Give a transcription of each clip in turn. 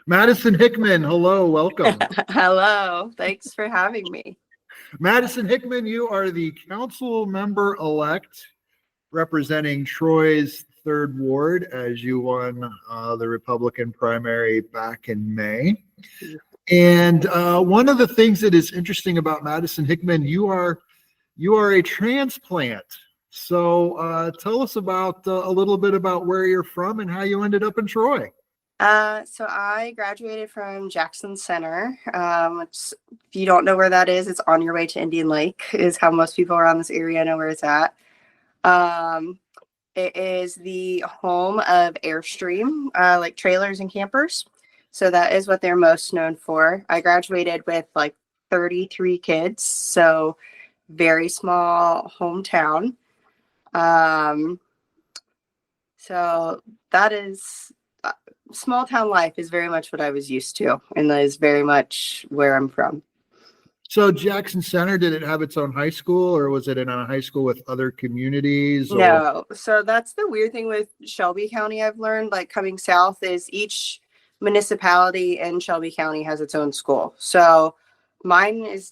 Madison Hickman, hello, welcome. Hello, thanks for having me. Madison Hickman, you are the council member elect representing Troy's third ward as you won the Republican primary back in May. And one of the things that is interesting about Madison Hickman, you are a transplant. So tell us about a little bit about where you're from and how you ended up in Troy. So I graduated from Jackson Center, which if you don't know where that is, it's on your way to Indian Lake, is how most people around this area know where it's at. It is the home of Airstream, like trailers and campers. So that is what they're most known for. I graduated with like 33 kids, so very small hometown. Um, so that is small town life is very much what I was used to, and that is very much where I'm from. So Jackson Center, did it have its own high school, or was it in a high school with other communities? Or? No. So that's the weird thing with Shelby County I've learned, like coming south, is each municipality in Shelby County has its own school. So mine is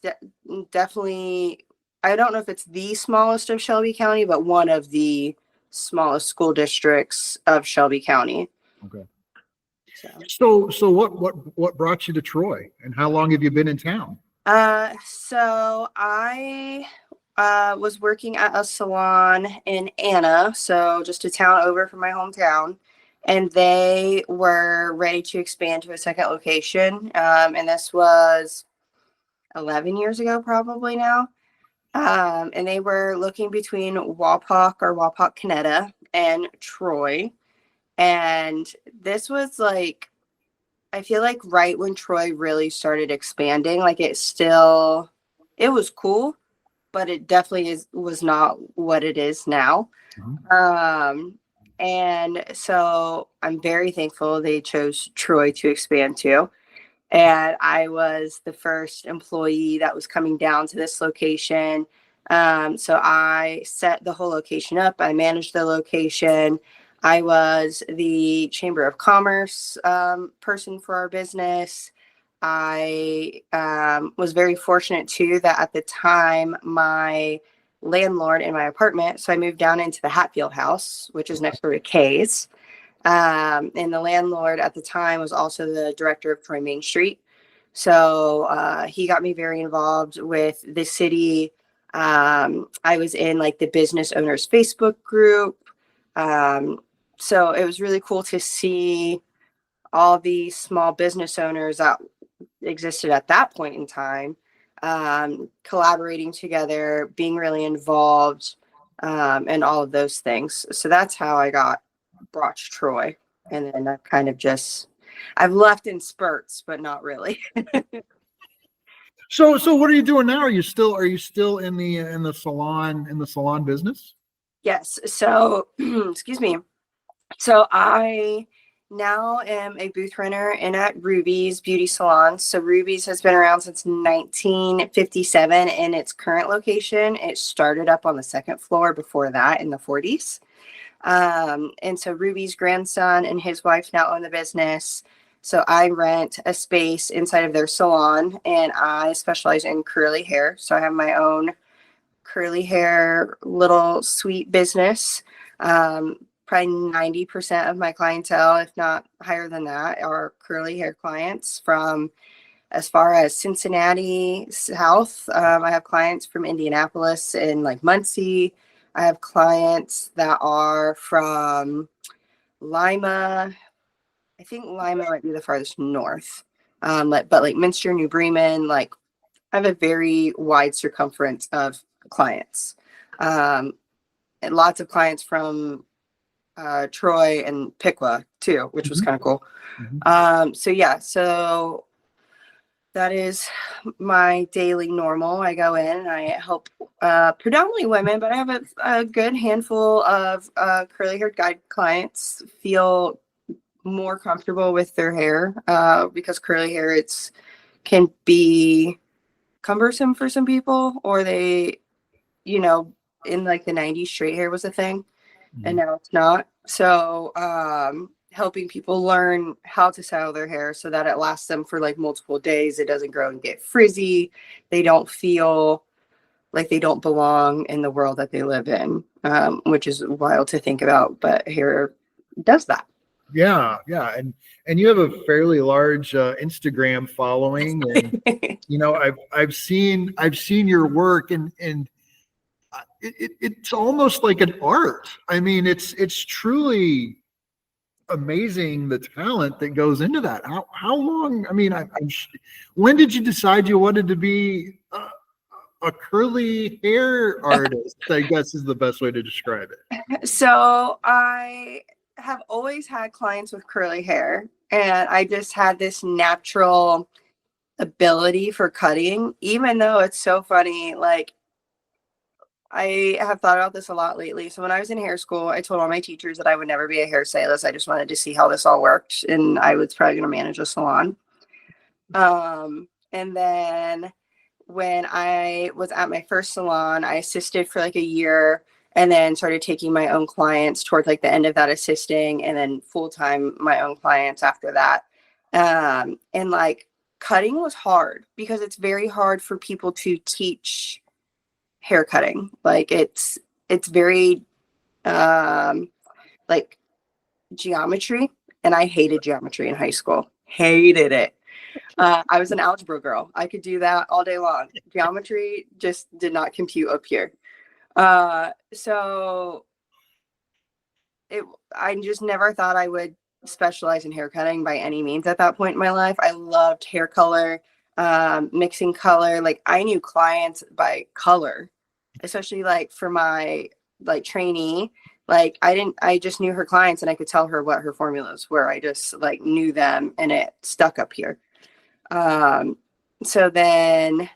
definitely, I don't know if it's the smallest of Shelby County, but one of the smallest school districts of Shelby County. Okay. So what brought you to Troy, and how long have you been in town? So I was working at a salon in Anna, so just a town over from my hometown, and they were ready to expand to a second location. And this was 11 years ago, probably now. And they were looking between Wapak, Canetta, and Troy. And this was like, I feel like right when Troy really started expanding, like it was cool, but it definitely was not what it is now. Mm-hmm. And so I'm very thankful they chose Troy to expand to. And I was the first employee that was coming down to this location. So I set the whole location up. I managed the location. I was the Chamber of Commerce person for our business. I was very fortunate too that at the time my landlord in my apartment, so I moved down into the Hatfield house, which is next door to Kay's. And the landlord at the time was also the director of Troy Main Street. So he got me very involved with the city. I was in like the business owners Facebook group. So it was really cool to see all the small business owners that existed at that point in time, collaborating together, being really involved, and all of those things. So that's how I got brought to Troy. And then I've left in spurts, but not really. So what are you doing now? Are you still in the salon business? Yes. So excuse me. So I now am a booth runner in at Ruby's Beauty Salon. So Ruby's has been around since 1957 in its current location. It started up on the second floor before that in the 40s. And so Ruby's grandson and his wife now own the business. So I rent a space inside of their salon, and I specialize in curly hair. So I have my own curly hair little sweet business. Probably 90% of my clientele, if not higher than that, are curly hair clients from as far as Cincinnati South. I have clients from Indianapolis and like Muncie. I have clients that are from Lima. I think Lima might be the farthest north. But like Minster, New Bremen, like I have a very wide circumference of clients. And lots of clients from Troy and Piqua too, which was kind of cool. Mm-hmm. So that is my daily normal. I go in and I help predominantly women, but I have a good handful of curly haired guide clients feel more comfortable with their hair because curly hair can be cumbersome for some people, or they, in like the 90s, straight hair was a thing. Mm-hmm. And now it's not. So helping people learn how to style their hair so that it lasts them for like multiple days. It doesn't grow and get frizzy. They don't feel like they don't belong in the world that they live in, which is wild to think about, but hair does that. Yeah, yeah, and you have a fairly large Instagram following, and I've seen your work, and it's almost like an art. I mean, it's truly amazing the talent that goes into that. How long? I mean, when did you decide you wanted to be a curly hair artist? I guess is the best way to describe it. So I have always had clients with curly hair, and I just had this natural ability for cutting, even though it's so funny. Like, I have thought about this a lot lately. So when I was in hair school, I told all my teachers that I would never be a hairstylist. I just wanted to see how this all worked, and I was probably going to manage a salon. And then when I was at my first salon, I assisted for like a year and then started taking my own clients towards like the end of that assisting, and then full-time my own clients after that. And like cutting was hard because it's very hard for people to teach hair cutting. Like it's very like geometry, and I hated geometry in high school. Hated it. I was an algebra girl. I could do that all day long. Geometry just did not compute up here. So I just never thought I would specialize in hair cutting by any means at that point in my life. I loved hair color, mixing color. Like I knew clients by color, especially like for my like trainee. Like I just knew her clients and I could tell her what her formulas were. I just like knew them and it stuck up here. So then,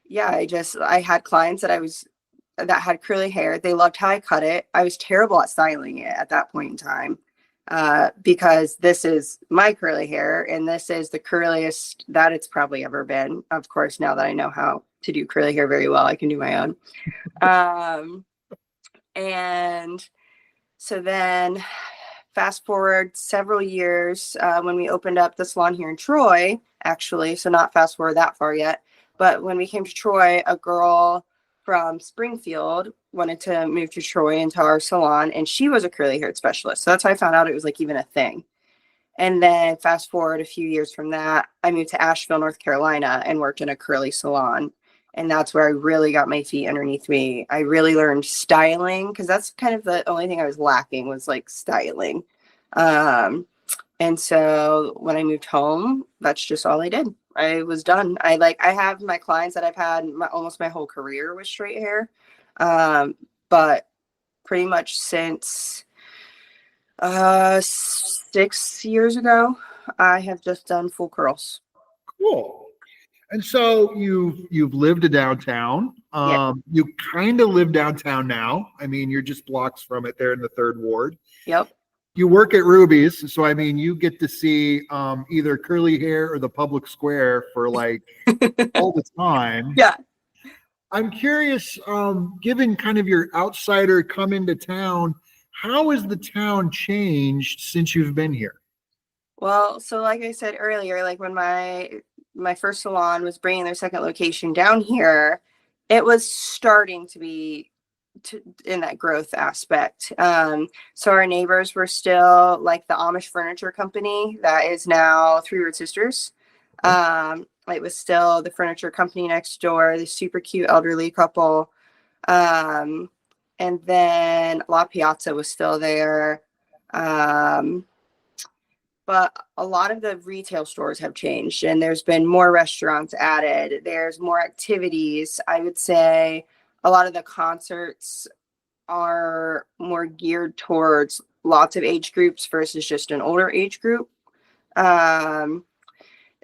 yeah, I had clients that had curly hair. They loved how I cut it. I was terrible at styling it at that point in time, because this is my curly hair and this is the curliest that it's probably ever been. Of course, now that I know how to do curly hair very well, I can do my own. And so then fast forward several years, when we opened up the salon here in Troy, actually, so not fast forward that far yet, but when we came to Troy, a girl from Springfield wanted to move to Troy into our salon, and she was a curly haired specialist. So that's how I found out it was like even a thing. And then fast forward a few years from that, I moved to Asheville, North Carolina, and worked in a curly salon. And that's where I really got my feet underneath me. I really learned styling, because that's kind of the only thing I was lacking was like styling. And so when I moved home, that's just all I did. I was done. I have my clients that I've had almost my whole career with straight hair. But pretty much since 6 years ago, I have just done full curls. Cool. And so you've lived downtown. Yeah. You kind of live downtown now. I mean, you're just blocks from it there in the third ward. Yep. You work at Ruby's, so I mean, you get to see either curly hair or the public square for like all the time. Yeah. I'm curious, given kind of your outsider come into town, how has the town changed since you've been here? Well, so like I said earlier, like when my first salon was bringing their second location down here, it was starting to be in that growth aspect. So our neighbors were still like the Amish furniture company that is now Three Road Sisters. It was still the furniture company next door, the super cute elderly couple. And then La Piazza was still there. But a lot of the retail stores have changed and there's been more restaurants added. There's more activities. I would say a lot of the concerts are more geared towards lots of age groups versus just an older age group.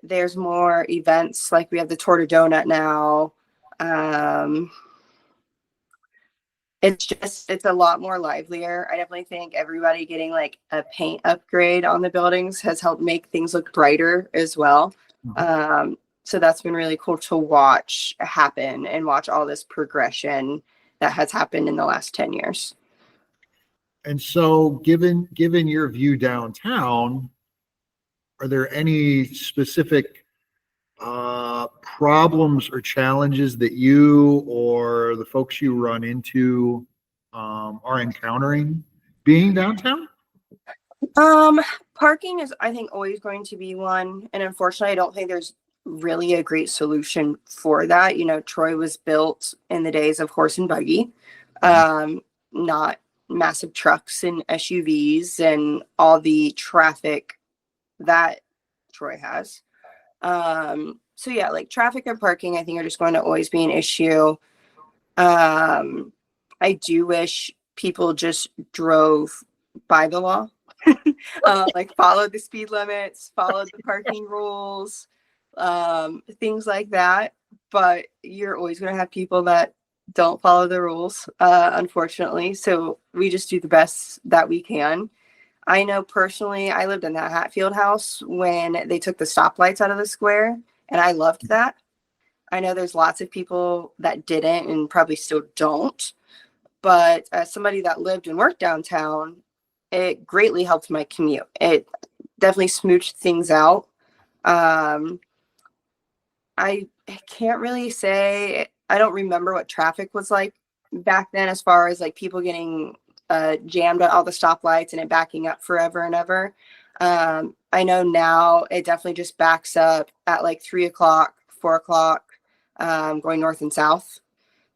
There's more events, like we have the Torta Donut now. It's a lot more livelier. I definitely think everybody getting like a paint upgrade on the buildings has helped make things look brighter as well. So that's been really cool to watch happen and watch all this progression that has happened in the last 10 years. And so given your view downtown, are there any specific problems or challenges that you or the folks you run into are encountering being downtown? Parking is, I think, always going to be one. And unfortunately, I don't think there's really a great solution for that. You know, Troy was built in the days of horse and buggy, not massive trucks and SUVs and all the traffic that Troy has. So yeah, like traffic and parking, I think are just going to always be an issue. I do wish people just drove by the law, like followed the speed limits, followed the parking rules, things like that. But you're always going to have people that don't follow the rules, unfortunately. So we just do the best that we can. I know personally, I lived in that Hatfield house when they took the stoplights out of the square, and I loved that. I know there's lots of people that didn't and probably still don't. But as somebody that lived and worked downtown, it greatly helped my commute. It definitely smooched things out. I can't really say, I don't remember what traffic was like back then as far as like people getting jammed at all the stoplights and it backing up forever and ever. I know now it definitely just backs up at like 3 o'clock, 4 o'clock, going north and south.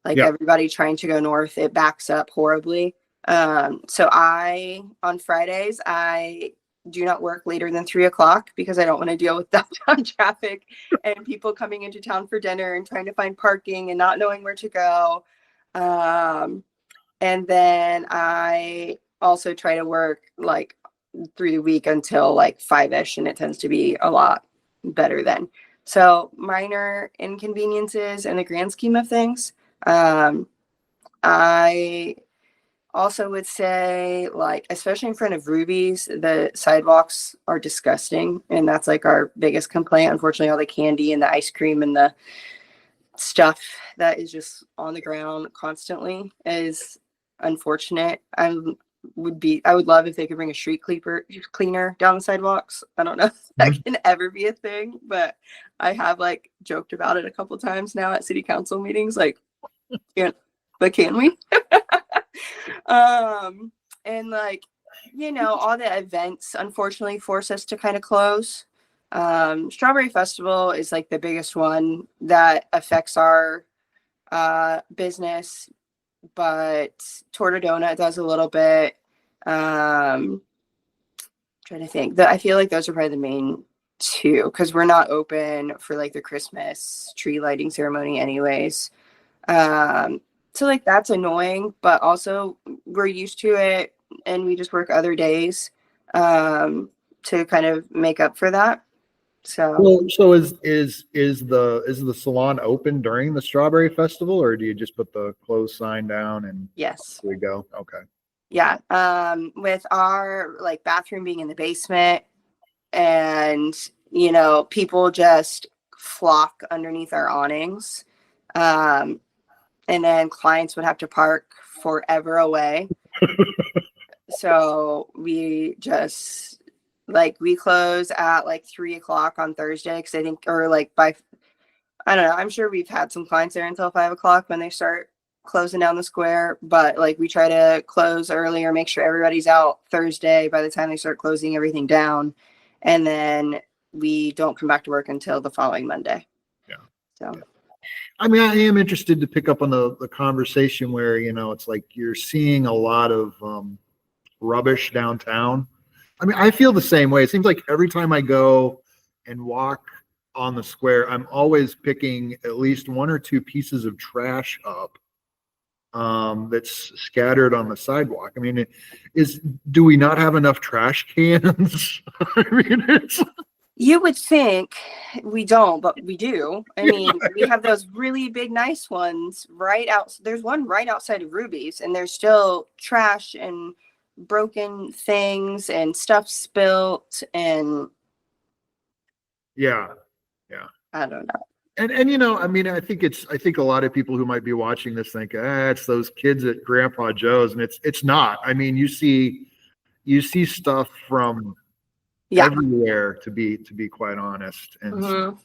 Like everybody trying to go north, it backs up horribly. So on Fridays, I do not work later than 3 o'clock because I don't want to deal with downtown traffic and people coming into town for dinner and trying to find parking and not knowing where to go. And then I also try to work like through the week until like 5-ish, and it tends to be a lot better then. So minor inconveniences in the grand scheme of things. I also would say, like, especially in front of Ruby's, the sidewalks are disgusting. And that's like our biggest complaint. Unfortunately, all the candy and the ice cream and the stuff that is just on the ground constantly is unfortunate. I would love if they could bring a street cleaner down the sidewalks. I don't know if that can ever be a thing, but I have like joked about it a couple times now at city council meetings. Like, can we? And like, all the events unfortunately force us to kind of close. Strawberry Festival is like the biggest one that affects our business, but Torta Donut does a little bit. Trying to think that I feel like those are probably the main two because we're not open for like the Christmas tree lighting ceremony anyways. So like that's annoying, but also we're used to it and we just work other days to kind of make up for that. So is the salon open during the Strawberry Festival, or do you just put the closed sign down and yes, we go? Okay. Yeah. With our like bathroom being in the basement and people just flock underneath our awnings. And then clients would have to park forever away. So we just we close at like 3 o'clock on Thursday because I think, or like I don't know, I'm sure we've had some clients there until 5 o'clock when they start closing down the square, but like we try to close earlier, make sure everybody's out Thursday by the time they start closing everything down. And then we don't come back to work until the following Monday. Yeah. So. Yeah. I mean, I am interested to pick up on the conversation where, it's like you're seeing a lot of rubbish downtown. I mean, I feel the same way. It seems like every time I go and walk on the square, I'm always picking at least one or two pieces of trash up that's scattered on the sidewalk. I mean, do we not have enough trash cans? I mean, you would think we don't, but we do. I mean, we have those really big, nice ones right out. There's one right outside of Ruby's, and there's still trash and broken things and stuff spilt. And yeah. I don't know. And I mean, I think a lot of people who might be watching this think, it's those kids at Grandpa Joe's, and it's not. I mean, you see stuff from Yeah. everywhere, to be quite honest. And Mhm.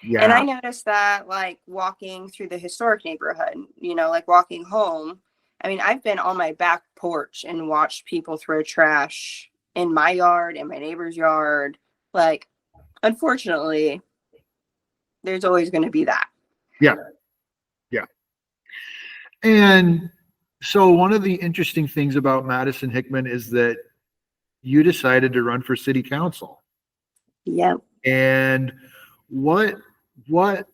And yeah, I noticed that, like, walking through the historic neighborhood, like walking home. I mean, I've been on my back porch and watched people throw trash in my yard, in my neighbor's yard. Like, unfortunately, there's always going to be that. yeah, yeah. And so one of the interesting things about Madison Hickman is that you decided to run for city council. Yep. And what what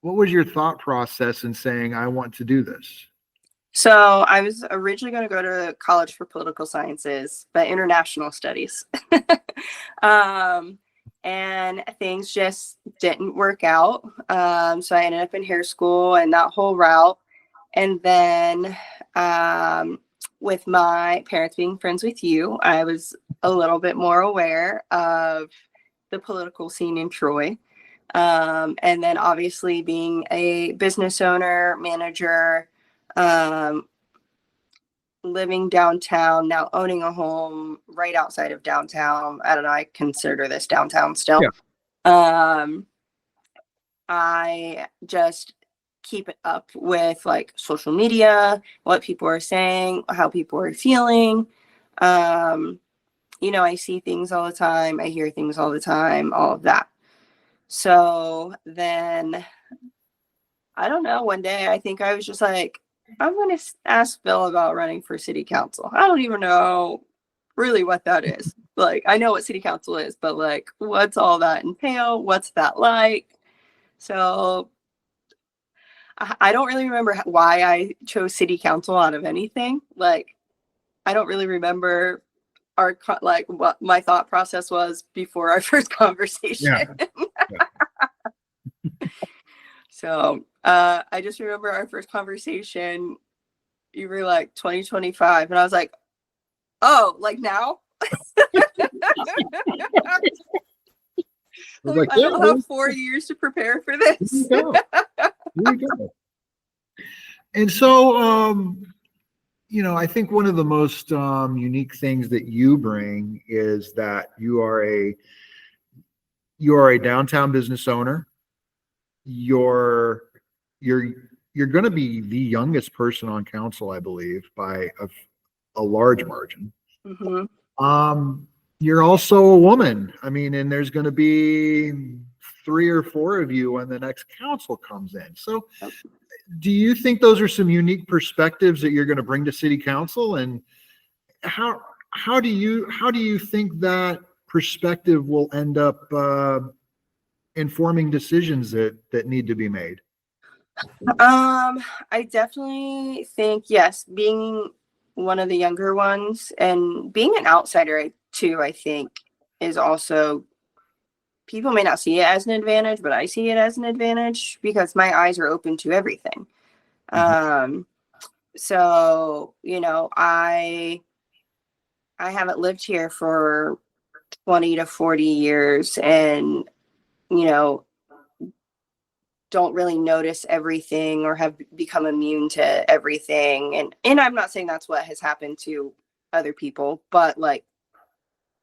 was your thought process in saying, I want to do this? So I was originally going to go to college for political sciences, but international studies. And things just didn't work out. So I ended up in hair school and that whole route. And then with my parents being friends with you, I was a little bit more aware of the political scene in Troy. And then obviously being a business owner, manager, living downtown, now owning a home right outside of downtown. I don't know, I consider this downtown still. Yeah. I just keep it up with like social media, what people are saying, how people are feeling. I see things all the time, I hear things all the time, all of that. So then, I don't know, one day I think I was just like, I'm going to ask Bill about running for city council. I don't even know really what that is. Like, I know what city council is, but like, what's all that entail? What's that like? So I don't really remember why I chose city council out of anything. Like, I don't really remember like what my thought process was before our first conversation. Yeah. So I just remember our first conversation. You were like 2025, and I was like, oh, like now? Like, I don't have 4 years to prepare for this. Here we go. And so, I think one of the most unique things that you bring is that you are a downtown business owner. You're going to be the youngest person on council, I believe, by a large margin. Mm-hmm. You're also a woman. I mean, and there's going to be 3 or 4 of you when the next council comes in. So do you think those are some unique perspectives that you're going to bring to city council? And how do you think that perspective will end up informing decisions that need to be made? I definitely think, yes, being one of the younger ones and being an outsider too, I think is also, people may not see it as an advantage, but I see it as an advantage because my eyes are open to everything. Mm-hmm. So, I haven't lived here for 20 to 40 years and, don't really notice everything or have become immune to everything. And I'm not saying that's what has happened to other people, but like,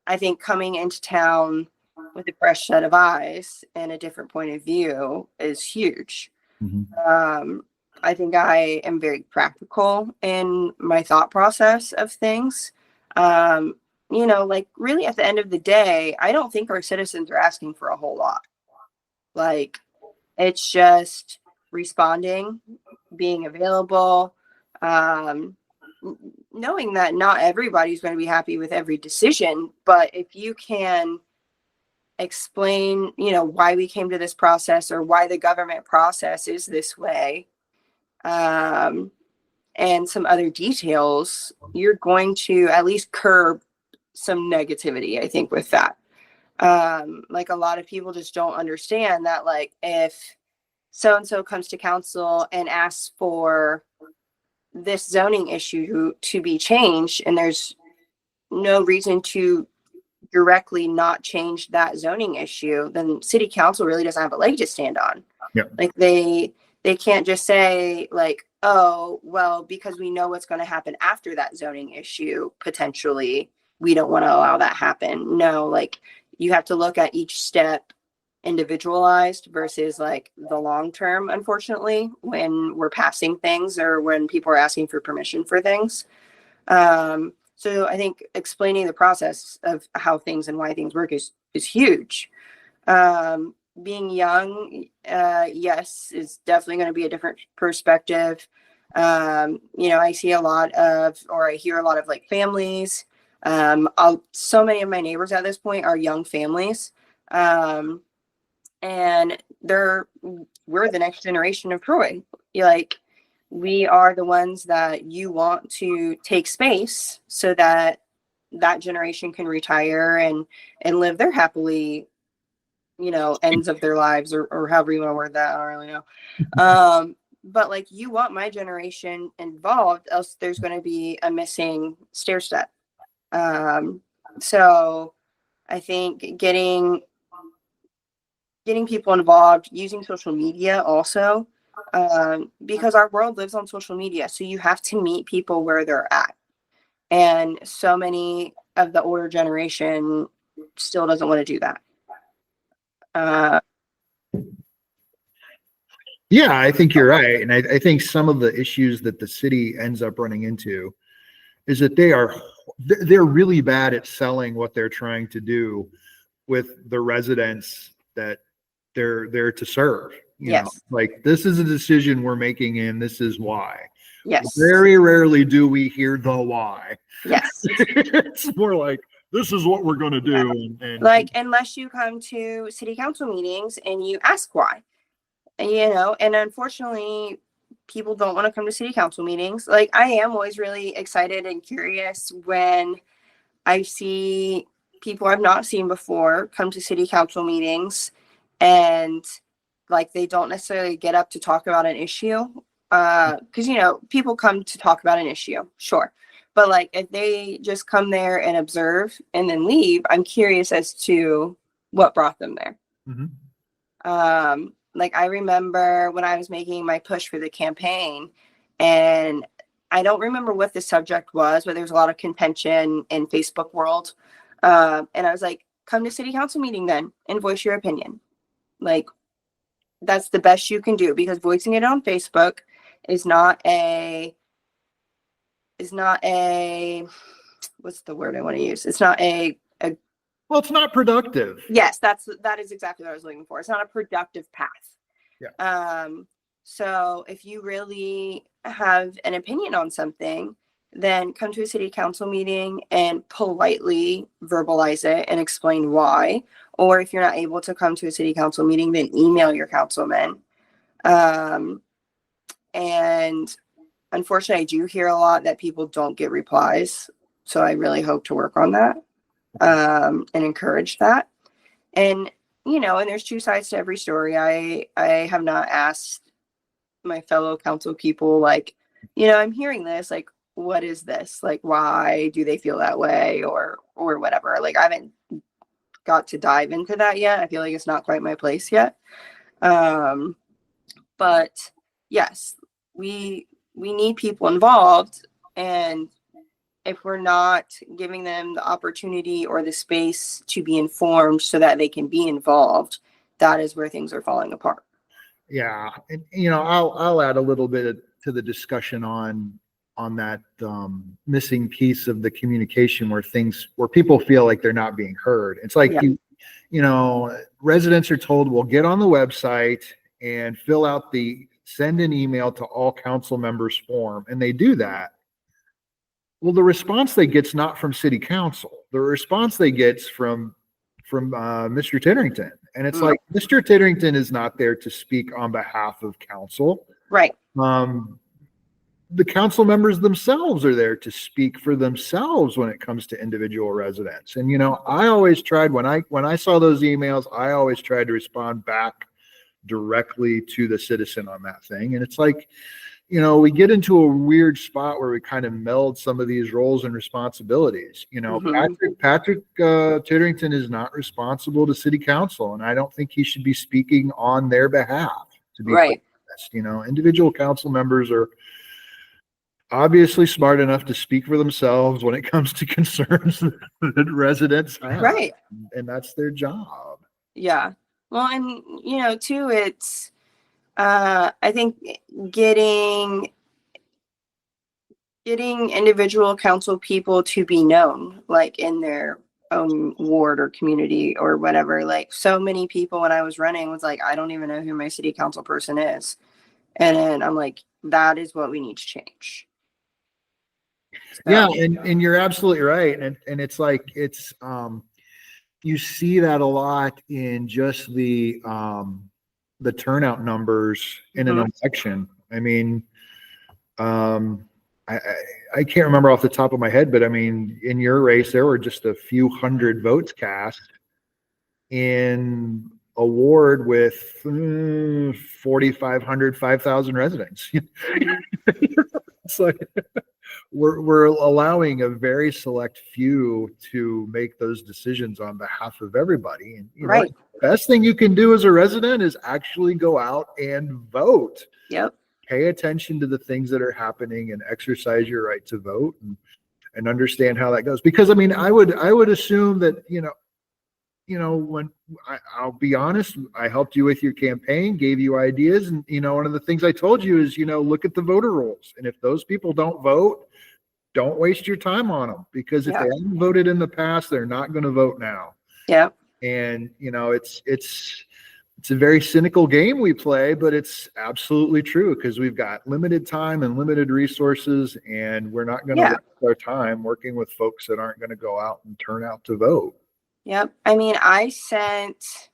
I think coming into town with a fresh set of eyes and a different point of view is huge. Mm-hmm. I think I am very practical in my thought process of things. Like really at the end of the day, I don't think our citizens are asking for a whole lot. Like, it's just responding, being available, knowing that not everybody's going to be happy with every decision. But if you can explain, why we came to this process or why the government process is this way, and some other details, you're going to at least curb some negativity, I think, with that. Like a lot of people just don't understand that, like, if so-and-so comes to council and asks for this zoning issue to be changed and there's no reason to directly not change that zoning issue, then city council really doesn't have a leg to stand on. Yeah. Like they can't just say like, oh, well, because we know what's going to happen after that zoning issue, potentially, we don't want to allow that happen. No, like you have to look at each step individualized versus like the long term, unfortunately, when we're passing things or when people are asking for permission for things. So I think explaining the process of how things and why things work is huge. Being young, yes, is definitely going to be a different perspective. I see a lot of, or I hear a lot of like families. So many of my neighbors at this point are young families. And we're the next generation of Troy. Like, we are the ones that you want to take space so that that generation can retire and live their happily, ends of their lives, or however you want to word that. I don't really know. But like, you want my generation involved, else there's going to be a missing stair step. So I think getting people involved, using social media also, because our world lives on social media. So you have to meet people where they're at. And so many of the older generation still doesn't want to do that. Yeah, I think you're right. And I think some of the issues that the city ends up running into is that they're really bad at selling what they're trying to do with the residents that they're there to serve. You know, like, this is a decision we're making and this is why. Yes. Very rarely do we hear the why. Yes. It's more like, this is what we're going to do. And like, unless you come to city council meetings and you ask why, and unfortunately people don't want to come to city council meetings. Like, I am always really excited and curious when I see people I've not seen before come to city council meetings, and like, they don't necessarily get up to talk about an issue. Because, people come to talk about an issue, sure. But like, if they just come there and observe and then leave, I'm curious as to what brought them there. Mm-hmm. Like, I remember when I was making my push for the campaign, and I don't remember what the subject was, but there was a lot of contention in Facebook world. And I was like, come to city council meeting then and voice your opinion. Like, that's the best you can do, because voicing it on Facebook is not a, what's the word I want to use? It's not well, it's not productive. Yes, that is exactly what I was looking for. It's not a productive path. Yeah. So if you really have an opinion on something, then come to a city council meeting and politely verbalize it and explain why. Or if you're not able to come to a city council meeting, then email your councilman. And unfortunately, I do hear a lot that people don't get replies. So I really hope to work on that, and encourage that. And, and there's two sides to every story. I have not asked my fellow council people, like, I'm hearing this, like, what is this? Like, why do they feel that way, or whatever? Like, I haven't got to dive into that yet. I feel like it's not quite my place yet. But yes, we need people involved, and if we're not giving them the opportunity or the space to be informed so that they can be involved, that is where things are falling apart. Yeah. And, I'll add a little bit to the discussion on that missing piece of the communication where people feel like they're not being heard. It's like, residents are told, well, get on the website and send an email to all council members form. And they do that. Well, the response they get's not from city council. The response they get's from Mr. Titterington. And it's like, Mr. Titterington is not there to speak on behalf of council. Right. The council members themselves are there to speak for themselves when it comes to individual residents. And, I always tried, when I saw those emails, I always tried to respond back directly to the citizen on that thing. And it's like, we get into a weird spot where we kind of meld some of these roles and responsibilities. Mhm. Patrick Titterington is not responsible to city council, and I don't think he should be speaking on their behalf, to be quite Right. honest. Individual council members are obviously smart enough to speak for themselves when it comes to concerns that residents have, Right. and that's their job. Yeah. Well, and too, it's I think getting individual council people to be known, like in their own ward or community or whatever. Like, so many people when I was running was like, I don't even know who my city council person is. And then I'm like, that is what we need to change. Yeah, So, and you're absolutely right. And it's like you see that a lot in just the turnout numbers in an mhm. election. I mean, um, I, I I can't remember off the top of my head, but I mean, in your race, there were just a few hundred votes cast in a ward with 4,500, 5,000 residents. Mhm. It's like we're allowing a very select few to make those decisions on behalf of everybody. And Right. best thing you can do as a resident is actually go out and vote. Yep. Pay attention to the things that are happening and exercise your right to vote, and understand how that goes. Because I mean, I would assume that when I'll be honest, I helped you with your campaign, gave you ideas, and one of the things I told you is look at the voter rolls, and if those people don't vote, don't waste your time on them, because if they Yep. haven't voted in the past, they're not going to vote now. Yep. And it's a very cynical game we play, but it's absolutely true, because we've got limited time and limited resources, and we're not going to Yeah. waste our time working with folks that aren't going to go out and turn out to vote. Yep. I mean, I sent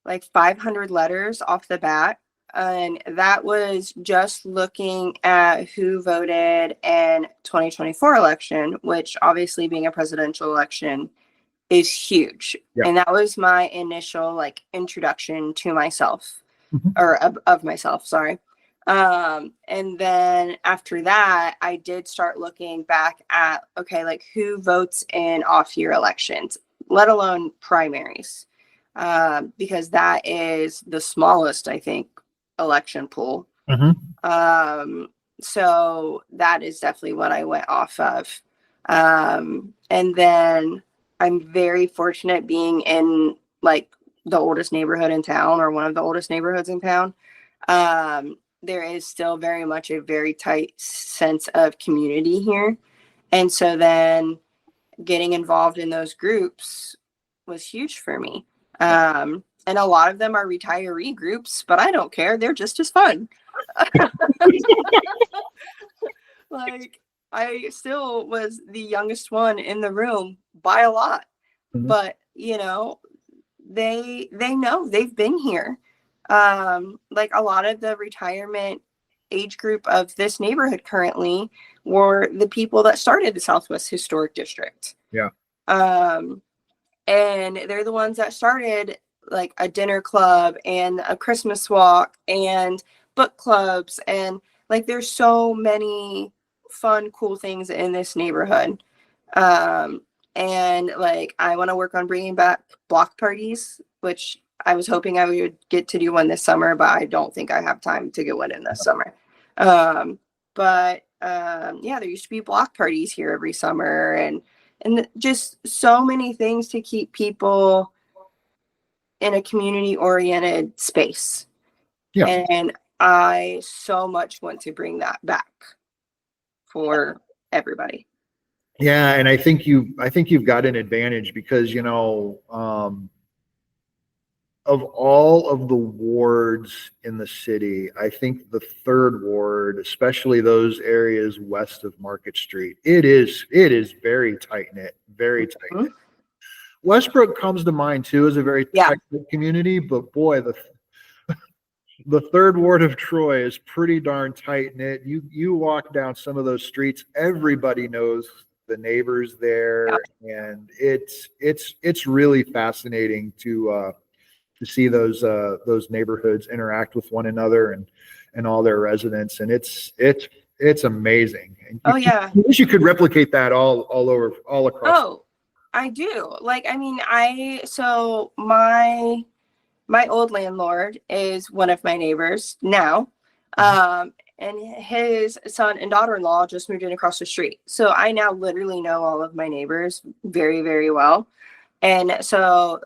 like 500 letters off the bat. And that was just looking at who voted in 2024 election, which obviously being a presidential election is huge. Yeah. And that was my initial like introduction to myself Mhm. or of myself, sorry. And then after that, I did start looking back at, okay, like who votes in off year elections, let alone primaries, because that is the smallest, I think, election pool. Mhm. So that is definitely what I went off of. And then I'm very fortunate being in like the oldest neighborhood in town, or one of the oldest neighborhoods in town. There is still very much a very tight sense of community here. And so then getting involved in those groups was huge for me. And a lot of them are retiree groups, but I don't care. They're just as fun. Like, I still was the youngest one in the room by a lot, Mhm. but they know, they've been here. Like a lot of the retirement age group of this neighborhood currently were the people that started the Southwest Historic District. Yeah. Um, and they're the ones that started like a dinner club and a Christmas walk and book clubs, and like there's so many fun cool things in this neighborhood. um and like I want to work on bringing back block parties, which I was hoping I would get to do one this summer, but I don't think I have time to get one in this summer. But yeah, there used to be block parties here every summer, and just so many things to keep people in a community oriented space. Yeah. And I so much want to bring that back for everybody. Yeah, and I think you've got an advantage, because of all of the wards in the city, I think the third ward, especially those areas west of Market Street, it is very tight knit, very tight Mhm. knit. Westbrook comes to mind too as a very Yeah. tight knit community, but boy, the third ward of Troy is pretty darn tight knit. You walk down some of those streets, everybody knows the neighbors Yeah. there, and it's really fascinating to see those neighborhoods interact with one another, and all their residents, and it's amazing. And Oh yeah. you wish you could replicate that all across. Oh, I do. Like, I mean, so my old landlord is one of my neighbors now. And his son and daughter-in-law just moved in across the street. So I now literally know all of my neighbors very, very well. And so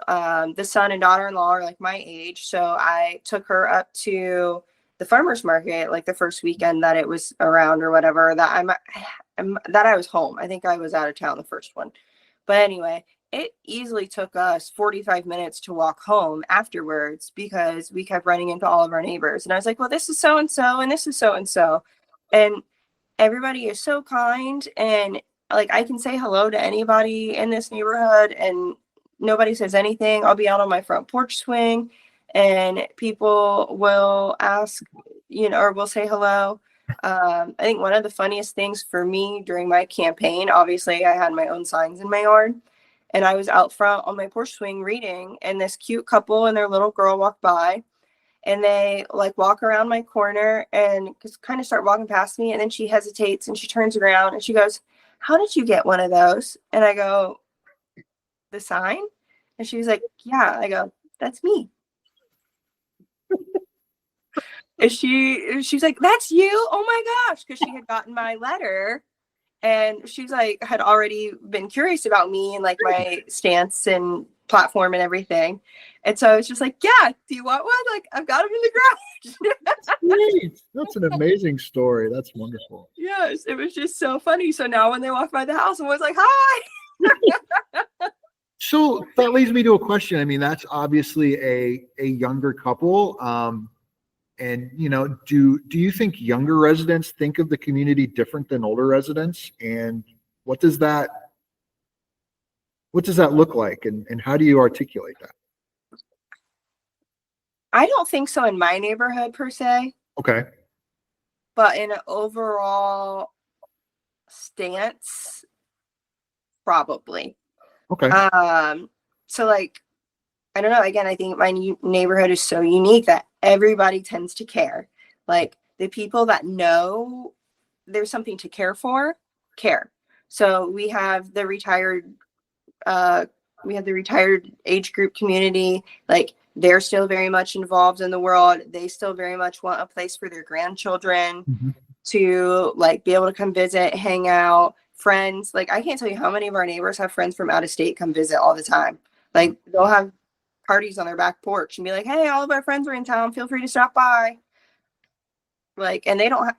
the son and daughter-in-law are like my age. So I took her up to the farmer's market like the first weekend that it was around or whatever, that I was home. I think I was out of town the first one. But anyway, it easily took us 45 minutes to walk home afterwards because we kept running into all of our neighbors. And I was like, well, this is so and so, and this is so and so. And everybody is so kind. And like, I can say hello to anybody in this neighborhood and nobody says anything. I'll be out on my front porch swing and people will ask, or will say hello. I think one of the funniest things for me during my campaign, obviously I had my own signs in my yard and I was out front on my porch swing reading, and this cute couple and their little girl walked by and they like walk around my corner and just kind of start walking past me. And then she hesitates and she turns around and she goes, how did you get one of those? And I go, the sign? And she was like, yeah. I go, that's me. And she's like, that's you? Oh my gosh. Because she had gotten my letter and she's like, had already been curious about me and like my stance and platform and everything. And so I was just like, yeah, do you want one? Like, I've got them in the garage. That's great. That's an amazing story. That's wonderful. Yes, it was just so funny. So now when they walk by the house, I'm always like, hi. So that leads me to a question. I mean, that's obviously a younger couple. And do you think younger residents think of the community different than older residents? And what does that look like? And how do you articulate that? I don't think so in my neighborhood per se. Okay. But in an overall stance, probably. Okay. So like, I don't know. Again, I think my neighborhood is so unique that everybody tends to care. Like the people that know there's something to care for, care. So we have the retired age group community. Like they're still very much involved in the world. They still very much want a place for their grandchildren to like be able to come visit, hang out, friends. Like I can't tell you how many of our neighbors have friends from out of state come visit all the time. Like they'll have parties on their back porch and be like, hey, all of our friends are in town, feel free to stop by. Like, and they don't have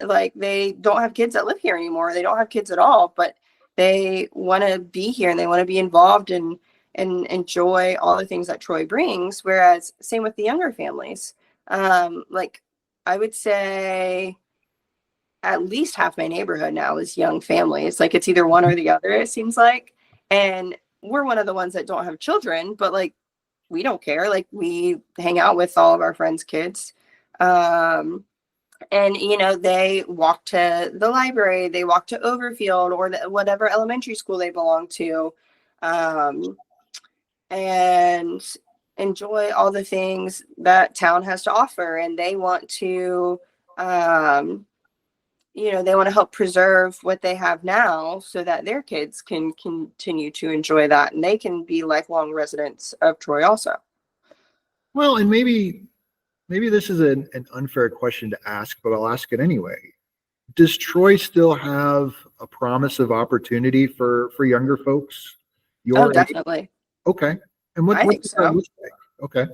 kids that live here anymore. They don't have kids at all, but they want to be here and they want to be involved and enjoy all the things that Troy brings. Whereas same with the younger families. Like I would say at least half my neighborhood now is young families. Like it's either one or the other, it seems like. And we're one of the ones that don't have children, but like we don't care. Like we hang out with all of our friends' kids. And they walk to the library, they walk to Overfield or whatever elementary school they belong to, and enjoy all the things that town has to offer. And they want to, they want to help preserve what they have now so that their kids can continue to enjoy that and they can be lifelong residents of Troy also. Well, and maybe this is an unfair question to ask, but I'll ask it anyway. Does Troy still have a promise of opportunity for younger folks? Oh, definitely. Age? Okay. And what think does so. that look like? Okay.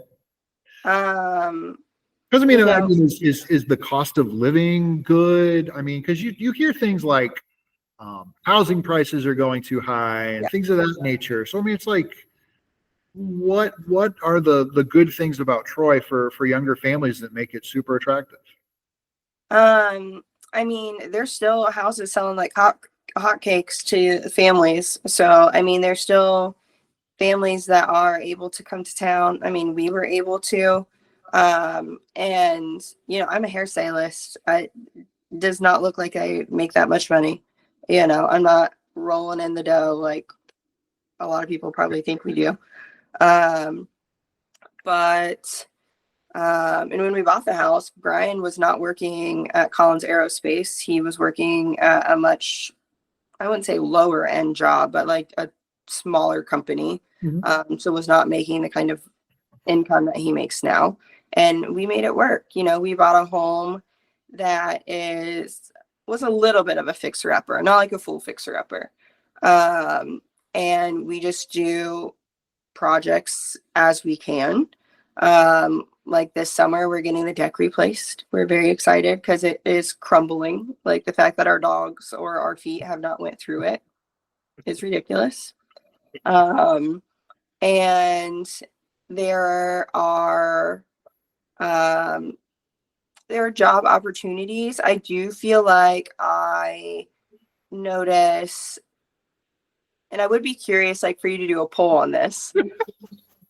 Because I mean, is the cost of living good? I mean, because you hear things like housing prices are going too high and things of that nature. So I mean, it's like, what are the good things about Troy for younger families that make it super attractive? I mean, there's still houses selling like hotcakes to families. So I mean, there's still families that are able to come to town. I mean, we were able to. And I'm a hairstylist. Does not look like I make that much money. I'm not rolling in the dough like a lot of people probably think we do. But And when we bought the house, Brian was not working at Collins Aerospace. He was working at a much, I wouldn't say lower end job, but like a smaller company. So was not making the kind of income that he makes now. And we made it work. We bought a home that was a little bit of a fixer-upper, not like a full fixer-upper. And we just do projects as we can. Like this summer, we're getting the deck replaced. We're very excited because it is crumbling. Like the fact that our dogs or our feet have not went through it is ridiculous. And there are job opportunities. I do feel like I notice, and I would be curious, like for you to do a poll on this.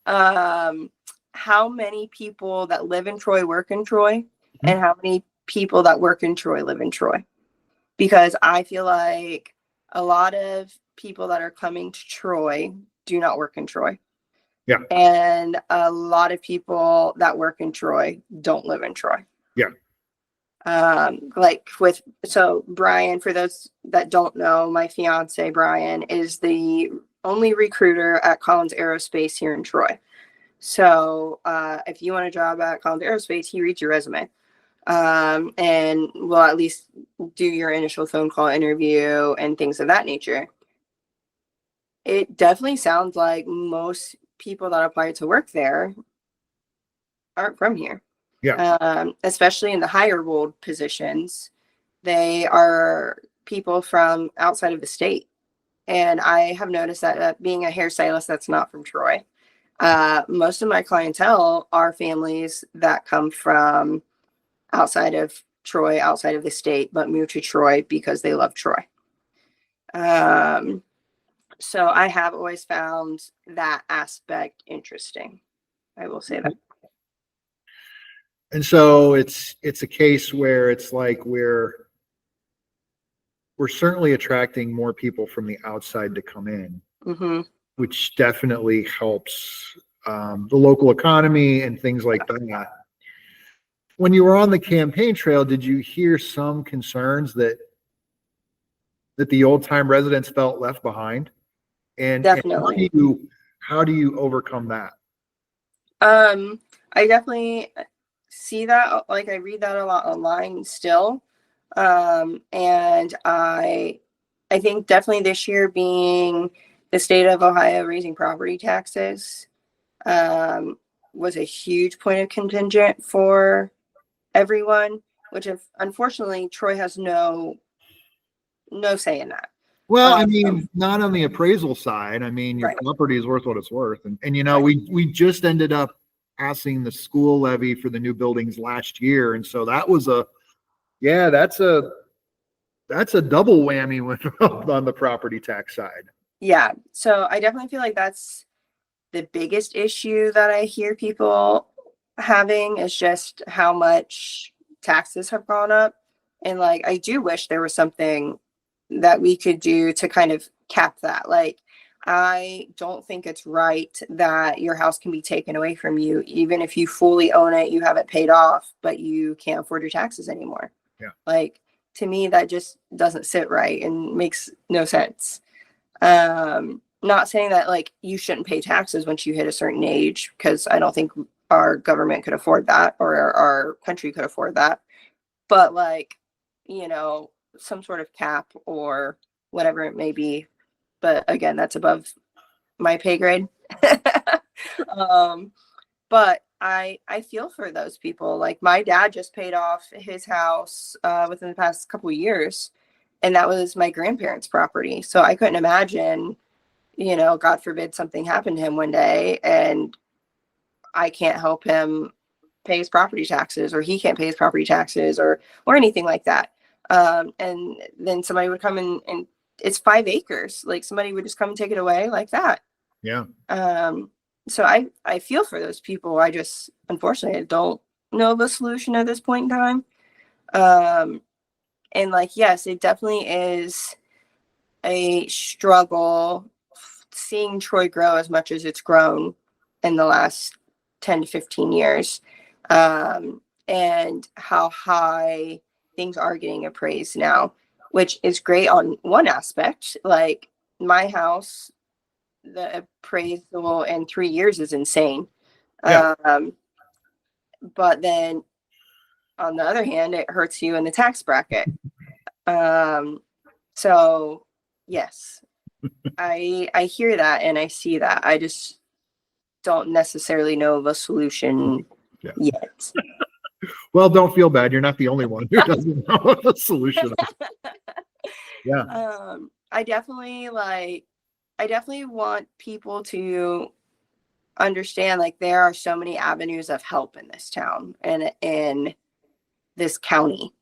How many people that live in Troy work in Troy, and how many people that work in Troy live in Troy? Because I feel like a lot of people that are coming to Troy do not work in Troy. Yeah. And a lot of people that work in Troy don't live in Troy. Yeah. So Brian, for those that don't know, my fiance Brian is the only recruiter at Collins Aerospace here in Troy. So if you want a job at Collins Aerospace, he reads your resume, and will at least do your initial phone call interview and things of that nature. It definitely sounds like most people that apply to work there aren't from here. Yeah. Especially in the higher role positions, they are people from outside of the state. And I have noticed that being a hairstylist that's not from Troy, most of my clientele are families that come from outside of Troy, outside of the state, but move to Troy because they love Troy. So I have always found that aspect interesting. I will say that. And so it's a case where it's like we're certainly attracting more people from the outside to come in, which definitely helps the local economy and things like that. When you were on the campaign trail, did you hear some concerns that the old time residents felt left behind? And Definitely. how do you overcome that? I definitely see that. Like I read that a lot online still. And I think definitely this year being the state of Ohio raising property taxes was a huge point of contingent for everyone, which unfortunately Troy has no say in that. Well, I mean, not on the appraisal side. I mean, your Right. property is worth what it's worth. And we just ended up passing the school levy for the new buildings last year. And so that was that's a double whammy on the property tax side. Yeah. So I definitely feel like that's the biggest issue that I hear people having is just how much taxes have gone up. And like, I do wish there was something that we could do to kind of cap that. Like, I don't think it's right that your house can be taken away from you, even if you fully own it, you have it paid off, but you can't afford your taxes anymore. Yeah. Like, to me, that just doesn't sit right and makes no sense. Not saying that like you shouldn't pay taxes once you hit a certain age, because I don't think our government could afford that or our country could afford that. But like, some sort of cap or whatever it may be. But again, that's above my pay grade. But I feel for those people. Like my dad just paid off his house within the past couple of years, and that was my grandparents' property. So I couldn't imagine, God forbid something happened to him one day and I can't help him pay his property taxes, or he can't pay his property taxes or anything like that. And then somebody would come in and it's 5 acres. Like somebody would just come and take it away like that. Yeah. So I feel for those people. I just, unfortunately, I don't know the solution at this point in time. And like, yes, it definitely is a struggle seeing Troy grow as much as it's grown in the last 10 to 15 years. and how high things are getting appraised now, which is great on one aspect. Like my house, the appraisal in 3 years is insane. Yeah. But then on the other hand, it hurts you in the tax bracket. So yes, I hear that and I see that. I just don't necessarily know of a solution yet. Well, don't feel bad. You're not the only one who doesn't know a solution. Yeah. I definitely want people to understand like there are so many avenues of help in this town and in this county.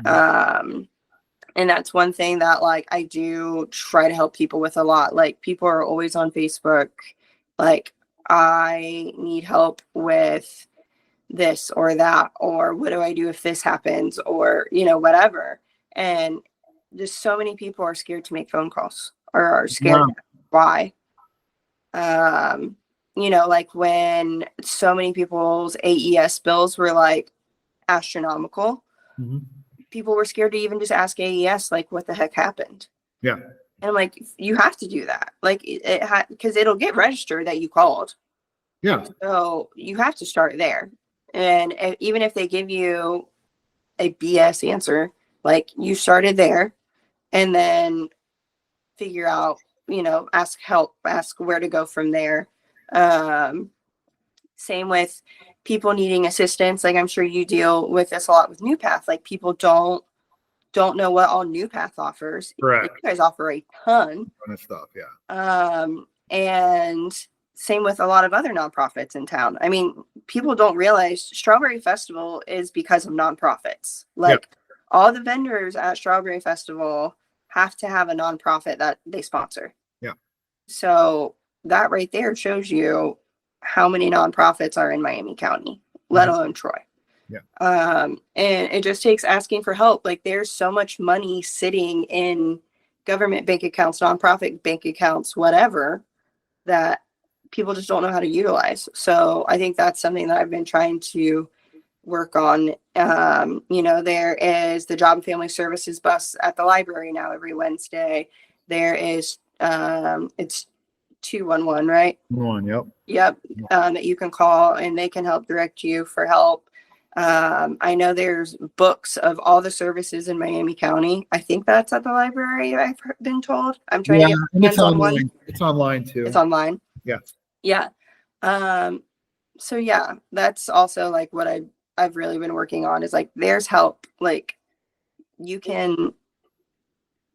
And that's one thing that like I do try to help people with a lot. Like people are always on Facebook, like I need help with this or that, or what do I do if this happens, or whatever. And just so many people are scared to make phone calls or are scared why. Like when so many people's AES bills were like astronomical, people were scared to even just ask AES, like, what the heck happened? Yeah. And I'm like, you have to do that. Like because it'll get registered that you called. Yeah. So you have to start there. And even if they give you a BS answer, like you started there and then figure out, ask help, ask where to go from there. Same with people needing assistance. Like I'm sure you deal with this a lot with New Path. Like people don't know what all New Path offers. Correct. You guys offer a ton of stuff. Yeah. And same with a lot of other nonprofits in town. I mean, people don't realize Strawberry Festival is because of nonprofits. Like all the vendors at Strawberry Festival have to have a nonprofit that they sponsor. Yeah. So that right there shows you how many nonprofits are in Miami County, let alone Troy. Yeah. And it just takes asking for help. Like there's so much money sitting in government bank accounts, nonprofit bank accounts, whatever, that people just don't know how to utilize. So I think that's something that I've been trying to work on. There is the Job and Family Services bus at the library now every Wednesday. There is, it's 211, right? Yep. That you can call and they can help direct you for help. I know there's books of all the services in Miami County. I think that's at the library, I've been told. I'm trying to get my hands on one. It's online too. It's online. Yeah. Yeah. So yeah, that's also like what I've really been working on is like there's help. Like you can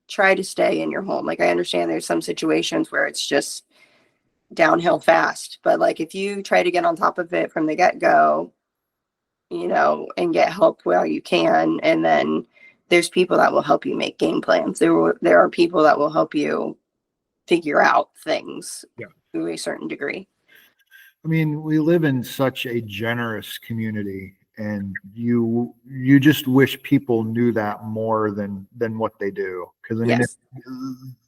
try to stay in your home. Like I understand there's some situations where it's just downhill fast, but like if you try to get on top of it from the get-go, and get help while you can, and then there's people that will help you make game plans. There are people that will help you figure out things to a certain degree. I mean, we live in such a generous community, and you just wish people knew that more than what they do. Because I mean,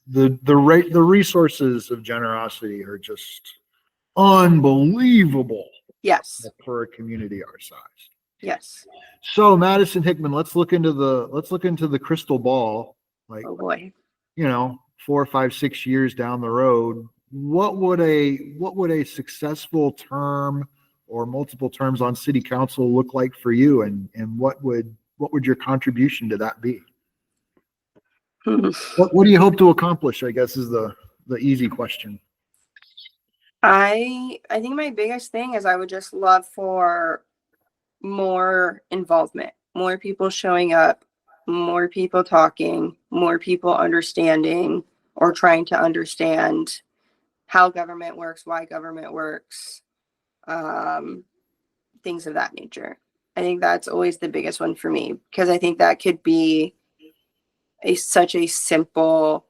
the resources of generosity are just unbelievable. Yes. For a community our size. Yes. So Madison Hickman, let's look into the crystal ball. Like, oh boy, 4, 5, 6 years down the road, what would a successful term or multiple terms on city council look like for you, and what would your contribution to that be? What do you hope to accomplish, I guess, is the easy question. I think my biggest thing is I would just love for more involvement, more people showing up, more people talking, more people understanding or trying to understand how government works, why government works, things of that nature. I think that's always the biggest one for me, because I think that could be such a simple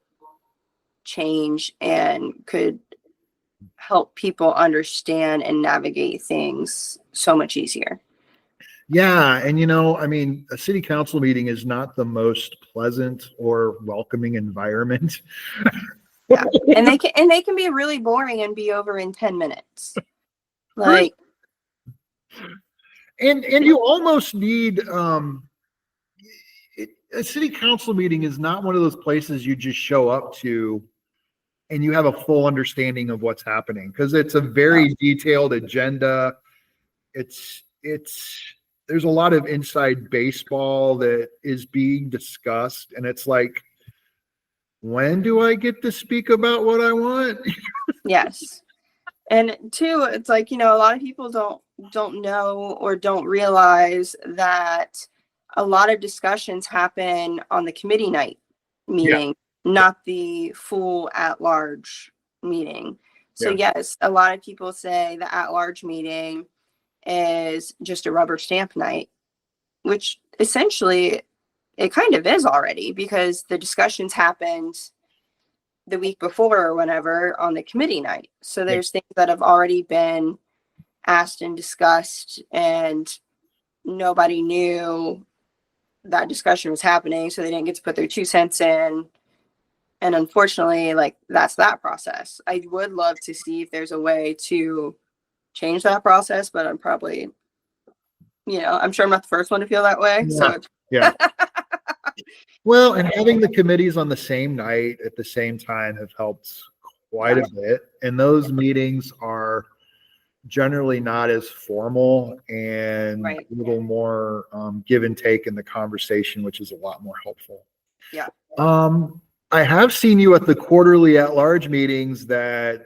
change and could help people understand and navigate things so much easier. Yeah. And, I mean, a city council meeting is not the most pleasant or welcoming environment. Yeah. And they can be really boring and be over in 10 minutes. Like, And you almost need a city council meeting is not one of those places you just show up to and you have a full understanding of what's happening, because it's a very detailed agenda. It's there's a lot of inside baseball that is being discussed, and it's like, when do I get to speak about what I want? Yes. And two, it's like, a lot of people don't know or don't realize that a lot of discussions happen on the committee night meeting, not the full at-large meeting. So yes, a lot of people say the at-large meeting is just a rubber stamp night, which essentially it kind of is already, because the discussions happened the week before or whenever on the committee night. So there's things that have already been asked and discussed, and nobody knew that discussion was happening, so they didn't get to put their 2 cents in. And unfortunately, like, that's that process. I would love to see if there's a way to change that process, but I'm probably, I'm sure I'm not the first one to feel that way. So Yeah. Well, and having the committees on the same night at the same time have helped quite a bit. And those meetings are generally not as formal and a little more give and take in the conversation, which is a lot more helpful. Yeah. I have seen you at the quarterly at-large meetings that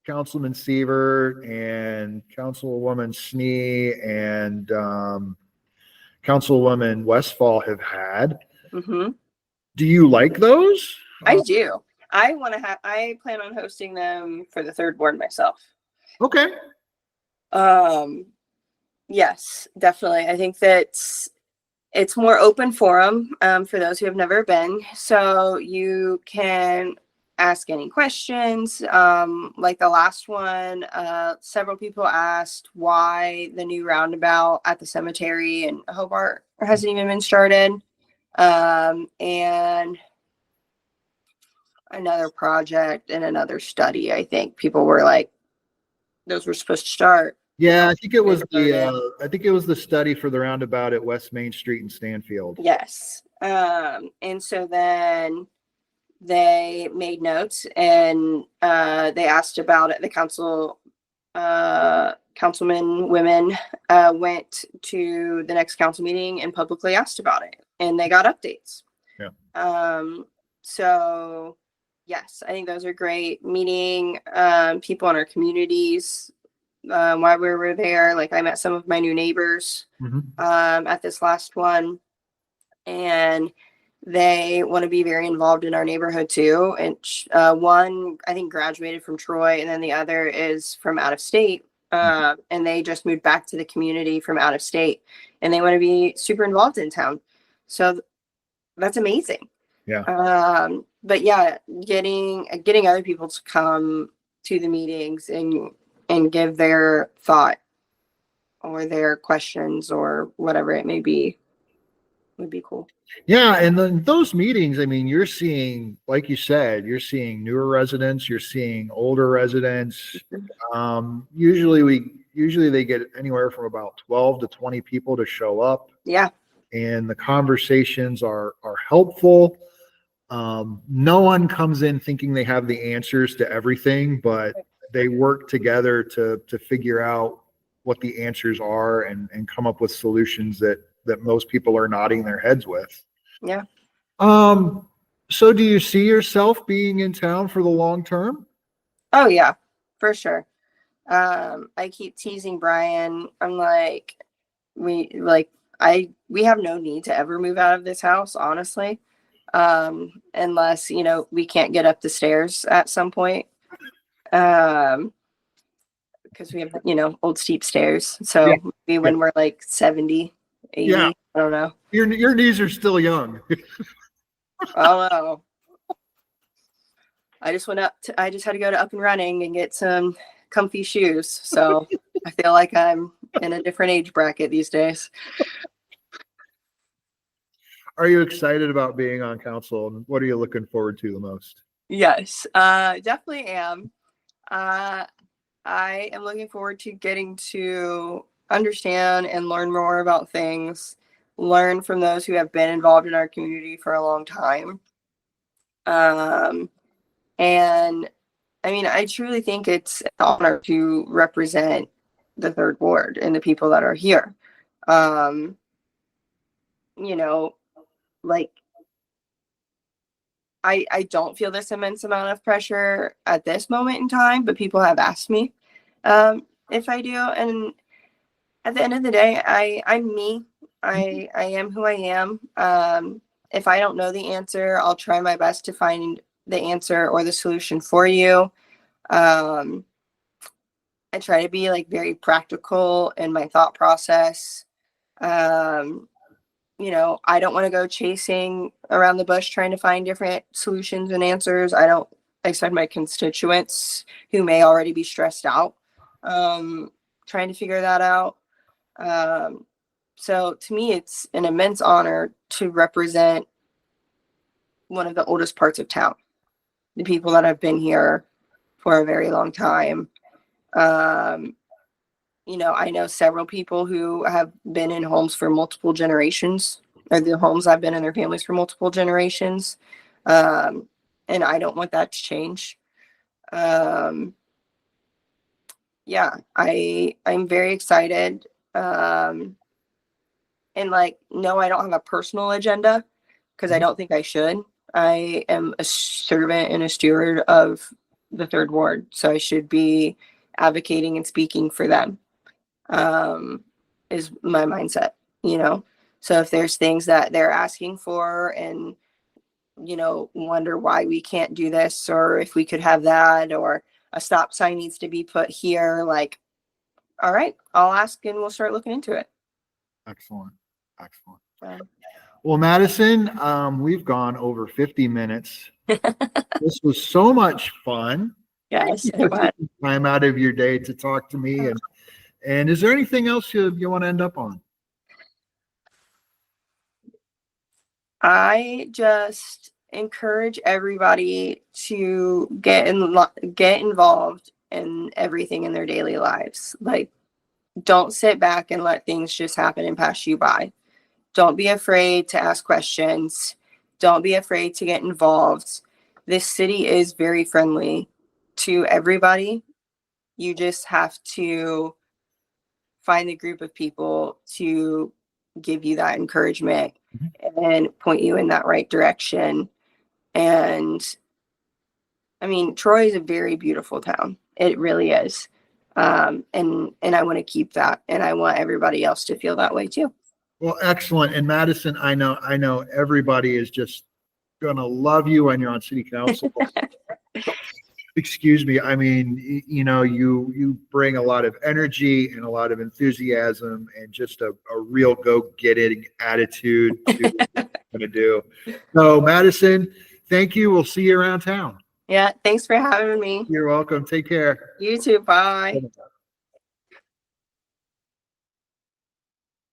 Councilman Seaver and Councilwoman Snee and Councilwoman Westfall have had. Mm-hmm. Do you like those? I do. I plan on hosting them for the third ward myself. Okay. Yes, definitely. I think that it's more open forum for those who have never been. So you can ask any questions. Like the last one, several people asked why the new roundabout at the cemetery in Hobart hasn't even been started. And another project and another study, I think people were like, those were supposed to start. Yeah, I think it was the study for the roundabout at West Main Street in Stanfield. Yes. And so then they made notes, and they asked about it. The councilman women went to the next council meeting and publicly asked about it, and they got updates. Yeah. So yes, I think those are great. Meeting people in our communities while we were there. Like, I met some of my new neighbors at this last one, and they want to be very involved in our neighborhood too. And one, I think, graduated from Troy, and then the other is from out of state. And they just moved back to the community from out of state, and they want to be super involved in town. So that's amazing. Yeah. But yeah, getting other people to come to the meetings and give their thought or their questions or whatever it may be would be cool. Yeah, and then those meetings, I mean, you're seeing, like you said, you're seeing newer residents, you're seeing older residents. Usually they get anywhere from about 12 to 20 people to show up. Yeah. And the conversations are helpful. No one comes in thinking they have the answers to everything, but they work together to figure out what the answers are and come up with solutions that most people are nodding their heads with. Yeah. So do you see yourself being in town for the long term? Oh yeah, for sure. I keep teasing Brian. I'm like, we have no need to ever move out of this house, honestly. Unless, we can't get up the stairs at some point. Because we have, old steep stairs. So maybe when we're like 70, 80, I don't know. Your knees are still young. Oh no. I just had to go to Up and Running and get some comfy shoes. So I feel like I'm in a different age bracket these days. Are you excited about being on council, and what are you looking forward to the most? Yes, definitely am. I am looking forward to getting to understand and learn more about things, learn from those who have been involved in our community for a long time. And I mean, I truly think it's an honor to represent the third ward and the people that are here. You know, like I don't feel this immense amount of pressure at this moment in time, but people have asked me if I do. And at the end of the day, I'm me. I am who I am. If I don't know the answer, I'll try my best to find the answer or the solution for you. I try to be like very practical in my thought process. You know, I don't want to go chasing around the bush trying to find different solutions and answers. I don't expect my constituents who may already be stressed out trying to figure that out. So to me, it's an immense honor to represent one of the oldest parts of town, the people that have been here for a very long time. You know, I know several people who have been in homes for multiple generations, or the homes have been in their families for multiple generations. And I don't want that to change. Yeah, I'm very excited. And like, no, I don't have a personal agenda because I don't think I should. I am a servant and a steward of the third ward, so I should be advocating and speaking for them. Is my mindset, you know. So if there's things that they're asking for and, you know, wonder why we can't do this, or if we could have that, or a stop sign needs to be put here, like, all right, I'll ask and we'll start looking into it. Excellent. Well, Madison, we've gone over 50 minutes. This was so much fun. Yes, it was. Time out of your day to talk to me. And is there anything else you want to end up on? I just encourage everybody to get involved in everything in their daily lives. Like, don't sit back and let things just happen and pass you by. Don't be afraid to ask questions. Don't be afraid to get involved. This city is very friendly to everybody. You just have to find the group of people to give you that encouragement and point you in that right direction. And I mean, Troy is a very beautiful town. It really is. And I want to keep that, and I want everybody else to feel that way too. Well, excellent. And Madison, I know everybody is just going to love you when you're on city council. Excuse me. I mean, you know, you bring a lot of energy and a lot of enthusiasm and just a real go-get-it attitude to what you're going to do. So, Madison, thank you. We'll see you around town. Yeah. Thanks for having me. You're welcome. Take care. You too. Bye.